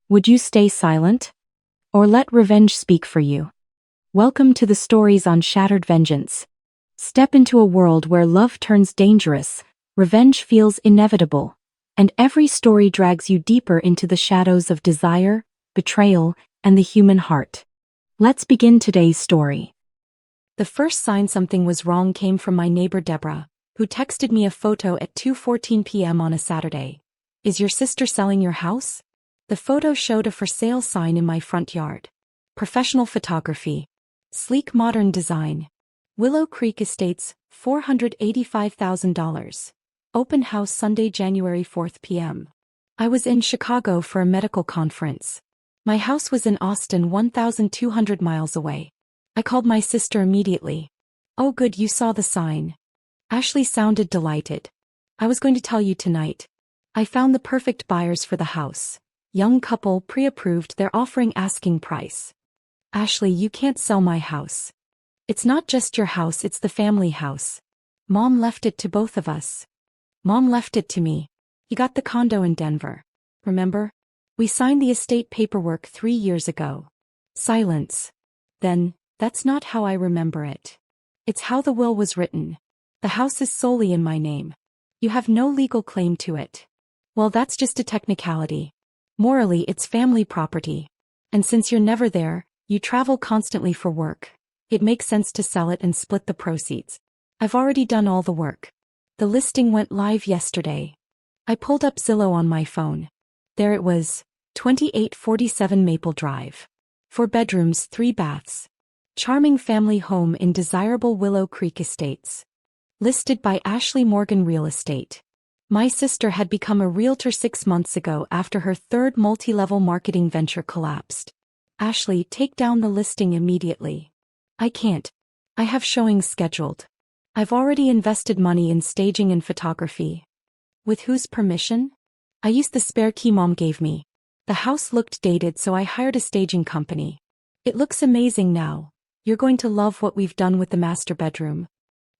Would you stay silent? Or let revenge speak for you? Welcome to the stories on Shattered Vengeance. Step into a world where love turns dangerous, revenge feels inevitable, and every story drags you deeper into the shadows of desire, betrayal, and the human heart. Let's begin today's story. The first sign something was wrong came from my neighbor Deborah, who texted me a photo at 2:14 p.m. on a Saturday. "Is your sister selling your house?" The photo showed a for sale sign in my front yard. Professional photography. Sleek modern design. Willow Creek Estates, $485,000. Open house Sunday, January 4th p.m. I was in Chicago for a medical conference. My house was in Austin, 1,200 miles away. I called my sister immediately. "Oh good, you saw the sign." Ashley sounded delighted. "I was going to tell you tonight. I found the perfect buyers for the house. Young couple, pre-approved, they're offering asking price." "Ashley, you can't sell my house. It's not just your house, it's the family house. Mom left it to both of us." "Mom left it to me. You got the condo in Denver. Remember? We signed the estate paperwork 3 years ago." Silence. "Then, that's not how I remember it. It's how the will was written. The house is solely in my name. You have no legal claim to it." "Well, that's just a technicality. Morally, it's family property. And since you're never there, you travel constantly for work. It makes sense to sell it and split the proceeds. I've already done all the work. The listing went live yesterday." I pulled up Zillow on my phone. There it was, 2847 Maple Drive. 4 bedrooms, 3 baths. Charming family home in desirable Willow Creek Estates. Listed by Ashley Morgan Real Estate. My sister had become a realtor 6 months ago after her third multi-level marketing venture collapsed. "Ashley, take down the listing immediately." "I can't. I have showings scheduled. I've already invested money in staging and photography." "With whose permission?" "I used the spare key Mom gave me. The house looked dated, so I hired a staging company. It looks amazing now. You're going to love what we've done with the master bedroom."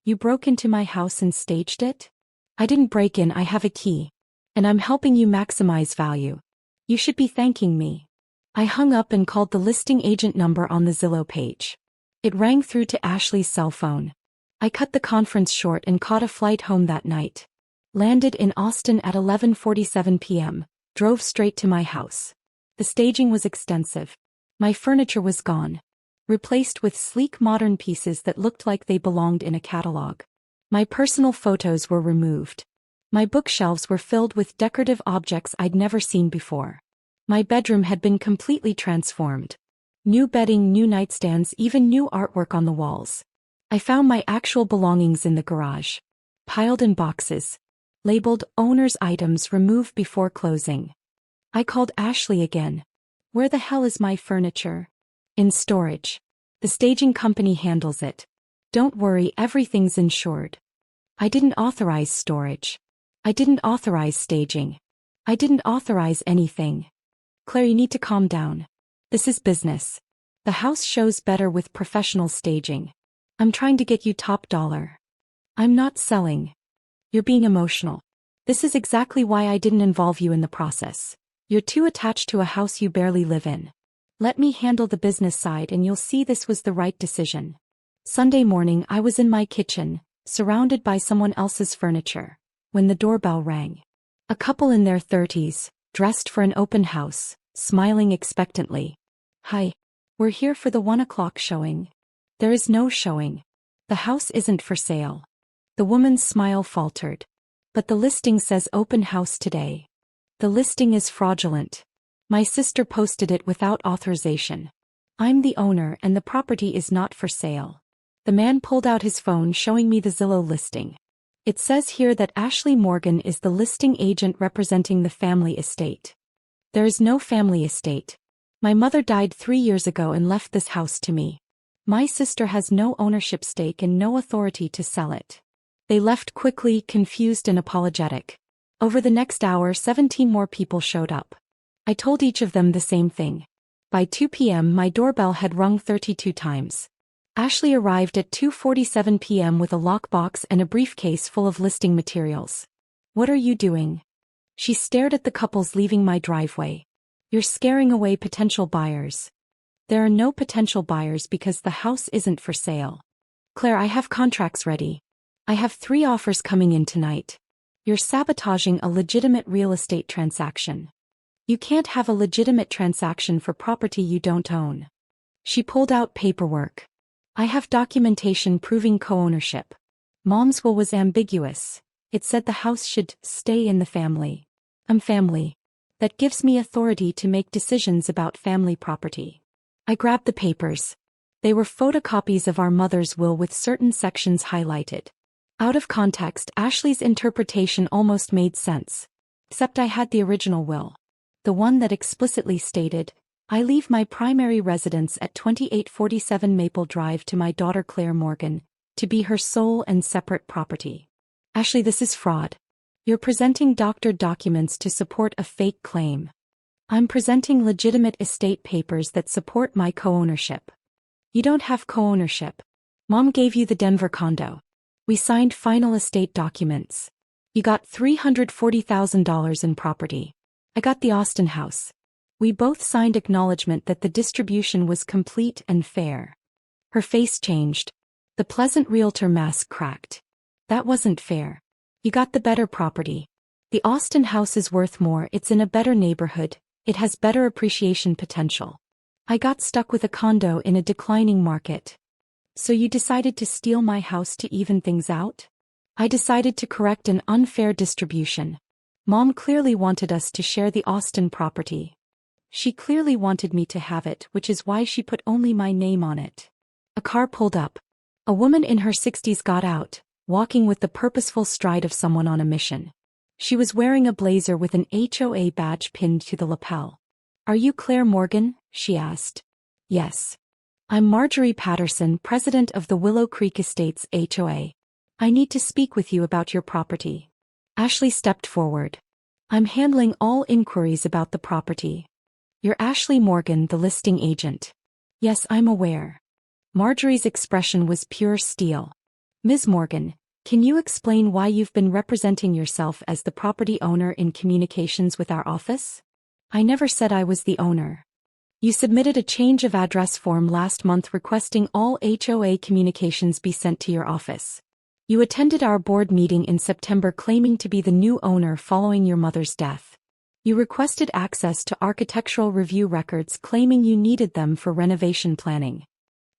"You broke into my house and staged it?" "I didn't break in, I have a key. And I'm helping you maximize value. You should be thanking me." I hung up and called the listing agent number on the Zillow page. It rang through to Ashley's cell phone. I cut the conference short and caught a flight home that night. Landed in Austin at 11:47 p.m., drove straight to my house. The staging was extensive. My furniture was gone. Replaced with sleek modern pieces that looked like they belonged in a catalog. My personal photos were removed. My bookshelves were filled with decorative objects I'd never seen before. My bedroom had been completely transformed. New bedding, new nightstands, even new artwork on the walls. I found my actual belongings in the garage. Piled in boxes. Labeled owner's items removed before closing. I called Ashley again. "Where the hell is my furniture?" "In storage. The staging company handles it. Don't worry, everything's insured." I didn't authorize storage. I didn't authorize staging. I didn't authorize anything. "Claire, you need to calm down. This is business. The house shows better with professional staging. I'm trying to get you top dollar. I'm not selling. You're being emotional. This is exactly why I didn't involve you in the process. You're too attached to a house you barely live in. Let me handle the business side and you'll see this was the right decision." Sunday morning, I was in my kitchen, surrounded by someone else's furniture, when the doorbell rang. A couple in their 30s, dressed for an open house, smiling expectantly. "Hi. We're here for the 1 o'clock showing." "There is no showing. The house isn't for sale." The woman's smile faltered. "But the listing says open house today." "The listing is fraudulent. My sister posted it without authorization. I'm the owner and the property is not for sale." The man pulled out his phone, showing me the Zillow listing. "It says here that Ashley Morgan is the listing agent representing the family estate." "There is no family estate. My mother died 3 years ago and left this house to me. My sister has no ownership stake and no authority to sell it." They left quickly, confused and apologetic. Over the next hour, 17 more people showed up. I told each of them the same thing. By 2 p.m., my doorbell had rung 32 times. Ashley arrived at 2:47 p.m. with a lockbox and a briefcase full of listing materials. "What are you doing?" She stared at the couples leaving my driveway. You're scaring away potential buyers. There are no potential buyers because the house isn't for sale. Claire, I have contracts ready. I have 3 offers coming in tonight. You're sabotaging a legitimate real estate transaction. You can't have a legitimate transaction for property you don't own. She pulled out paperwork. I have documentation proving co-ownership. Mom's will was ambiguous. It said the house should stay in the family. I'm family. That gives me authority to make decisions about family property. I grabbed the papers. They were photocopies of our mother's will with certain sections highlighted. Out of context, Ashley's interpretation almost made sense. Except I had the original will. The one that explicitly stated, I leave my primary residence at 2847 Maple Drive to my daughter Claire Morgan, to be her sole and separate property. Ashley, this is fraud. You're presenting doctored documents to support a fake claim. I'm presenting legitimate estate papers that support my co-ownership. You don't have co-ownership. Mom gave you the Denver condo. We signed final estate documents. You got $340,000 in property. I got the Austin house. We both signed acknowledgement that the distribution was complete and fair. Her face changed. The pleasant realtor mask cracked. That wasn't fair. You got the better property. The Austin house is worth more, it's in a better neighborhood, it has better appreciation potential. I got stuck with a condo in a declining market. So you decided to steal my house to even things out? I decided to correct an unfair distribution. Mom clearly wanted us to share the Austin property. She clearly wanted me to have it, which is why she put only my name on it. A car pulled up. A woman in her 60s got out, walking with the purposeful stride of someone on a mission. She was wearing a blazer with an HOA badge pinned to the lapel. Are you Claire Morgan? She asked. Yes. I'm Marjorie Patterson, president of the Willow Creek Estates HOA. I need to speak with you about your property. Ashley stepped forward. I'm handling all inquiries about the property. You're Ashley Morgan, the listing agent. Yes, I'm aware. Marjorie's expression was pure steel. Ms. Morgan, can you explain why you've been representing yourself as the property owner in communications with our office? I never said I was the owner. You submitted a change of address form last month requesting all HOA communications be sent to your office. You attended our board meeting in September claiming to be the new owner following your mother's death. You requested access to architectural review records claiming you needed them for renovation planning.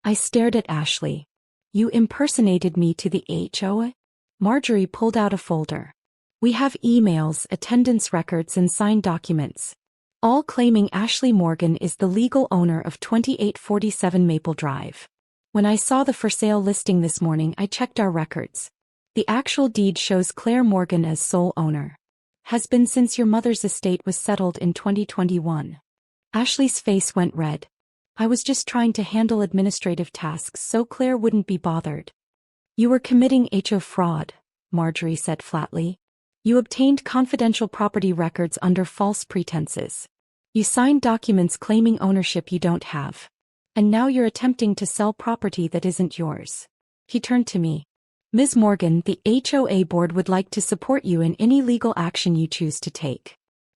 I stared at Ashley. You impersonated me to the HOA? Marjorie pulled out a folder. We have emails, attendance records and signed documents. All claiming Ashley Morgan is the legal owner of 2847 Maple Drive. When I saw the for sale listing this morning, I checked our records. The actual deed shows Claire Morgan as sole owner. Has been since your mother's estate was settled in 2021. Ashley's face went red. I was just trying to handle administrative tasks so Claire wouldn't be bothered. You were committing HO fraud, Marjorie said flatly. You obtained confidential property records under false pretenses. You signed documents claiming ownership you don't have. And now you're attempting to sell property that isn't yours. He turned to me. Ms. Morgan, the HOA board would like to support you in any legal action you choose to take.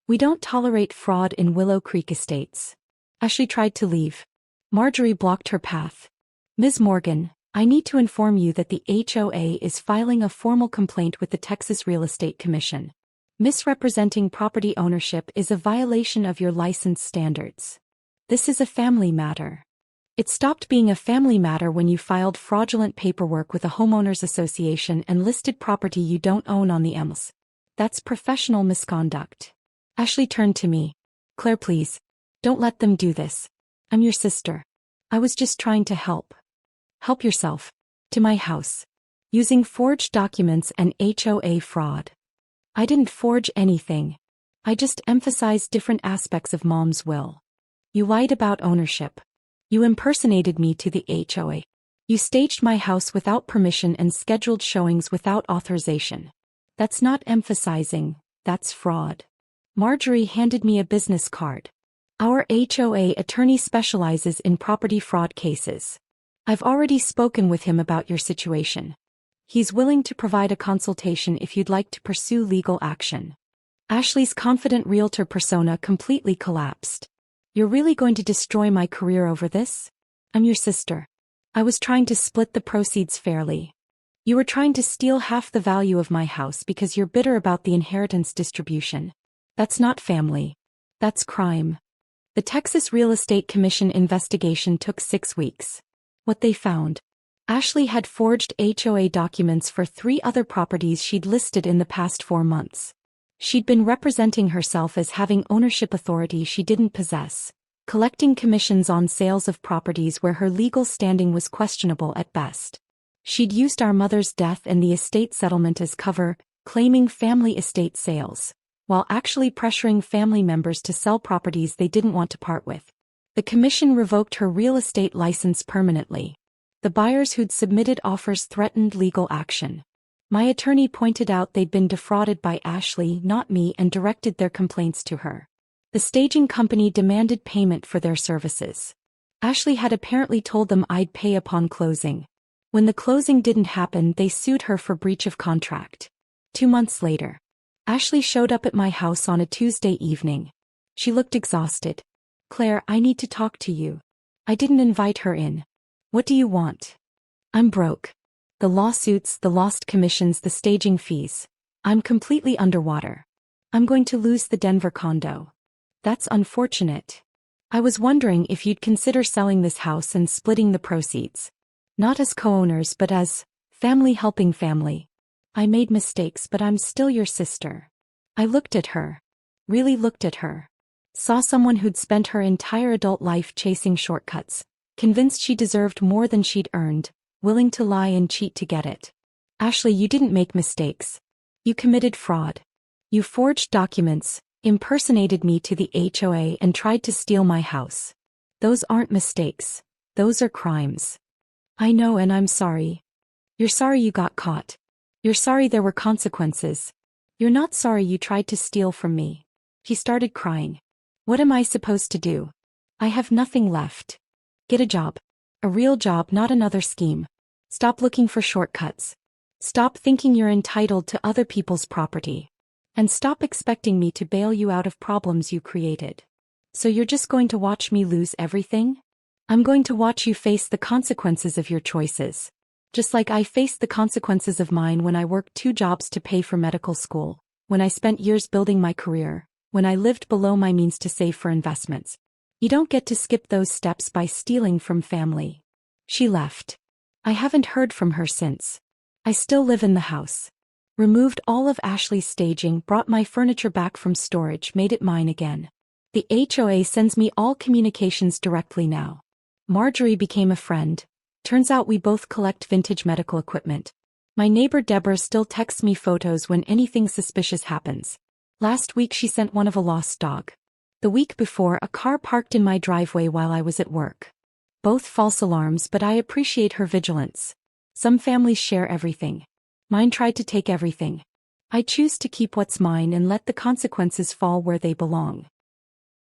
We don't tolerate fraud in Willow Creek Estates. Ashley tried to leave. Marjorie blocked her path. Ms. Morgan, I need to inform you that the HOA is filing a formal complaint with the Texas Real Estate Commission. Misrepresenting property ownership is a violation of your license standards. This is a family matter. It stopped being a family matter when you filed fraudulent paperwork with a homeowners association and listed property you don't own on the MLS. That's professional misconduct. Ashley turned to me. Claire, please. Don't let them do this. I'm your sister. I was just trying to help. Help yourself. To my house. Using forged documents and HOA fraud. I didn't forge anything. I just emphasized different aspects of Mom's will. You lied about ownership. You impersonated me to the HOA. You staged my house without permission and scheduled showings without authorization. That's not emphasizing, that's fraud. Marjorie handed me a business card. Our HOA attorney specializes in property fraud cases. I've already spoken with him about your situation. He's willing to provide a consultation if you'd like to pursue legal action. Ashley's confident realtor persona completely collapsed. You're really going to destroy my career over this? I'm your sister. I was trying to split the proceeds fairly. You were trying to steal half the value of my house because you're bitter about the inheritance distribution. That's not family. That's crime. The Texas Real Estate Commission investigation took 6 weeks. What they found: Ashley had forged HOA documents for 3 other properties she'd listed in the past 4 months. She'd been representing herself as having ownership authority she didn't possess, collecting commissions on sales of properties where her legal standing was questionable at best. She'd used our mother's death and the estate settlement as cover, claiming family estate sales, while actually pressuring family members to sell properties they didn't want to part with. The commission revoked her real estate license permanently. The buyers who'd submitted offers threatened legal action. My attorney pointed out they'd been defrauded by Ashley, not me, and directed their complaints to her. The staging company demanded payment for their services. Ashley had apparently told them I'd pay upon closing. When the closing didn't happen, they sued her for breach of contract. 2 months later, Ashley showed up at my house on a Tuesday evening. She looked exhausted. "Claire, I need to talk to you." I didn't invite her in. "What do you want?" "I'm broke. The lawsuits, the lost commissions, the staging fees. I'm completely underwater. I'm going to lose the Denver condo." "That's unfortunate. I was wondering if you'd consider selling this house and splitting the proceeds. Not as co-owners but as family helping family. I made mistakes, but I'm still your sister." I looked at her. Really looked at her. Saw someone who'd spent her entire adult life chasing shortcuts, convinced she deserved more than she'd earned, willing to lie and cheat to get it. "Ashley, you didn't make mistakes. You committed fraud. You forged documents, impersonated me to the HOA, and tried to steal my house. Those aren't mistakes. Those are crimes." "I know, and I'm sorry." "You're sorry you got caught. You're sorry there were consequences. You're not sorry you tried to steal from me." He started crying. "What am I supposed to do? I have nothing left. Get a job. A real job, not another scheme. Stop looking for shortcuts. Stop thinking you're entitled to other people's property. And stop expecting me to bail you out of problems you created. So you're just going to watch me lose everything? I'm going to watch you face the consequences of your choices. Just like I faced the consequences of mine when I worked 2 jobs to pay for medical school, when I spent years building my career, when I lived below my means to save for investments. You don't get to skip those steps by stealing from family." She left. I haven't heard from her since. I still live in the house. Removed all of Ashley's staging, brought my furniture back from storage, made it mine again. The HOA sends me all communications directly now. Marjorie became a friend. Turns out we both collect vintage medical equipment. My neighbor Deborah still texts me photos when anything suspicious happens. Last week she sent one of a lost dog. The week before, a car parked in my driveway while I was at work. Both false alarms, but I appreciate her vigilance. Some families share everything. Mine tried to take everything. I choose to keep what's mine and let the consequences fall where they belong.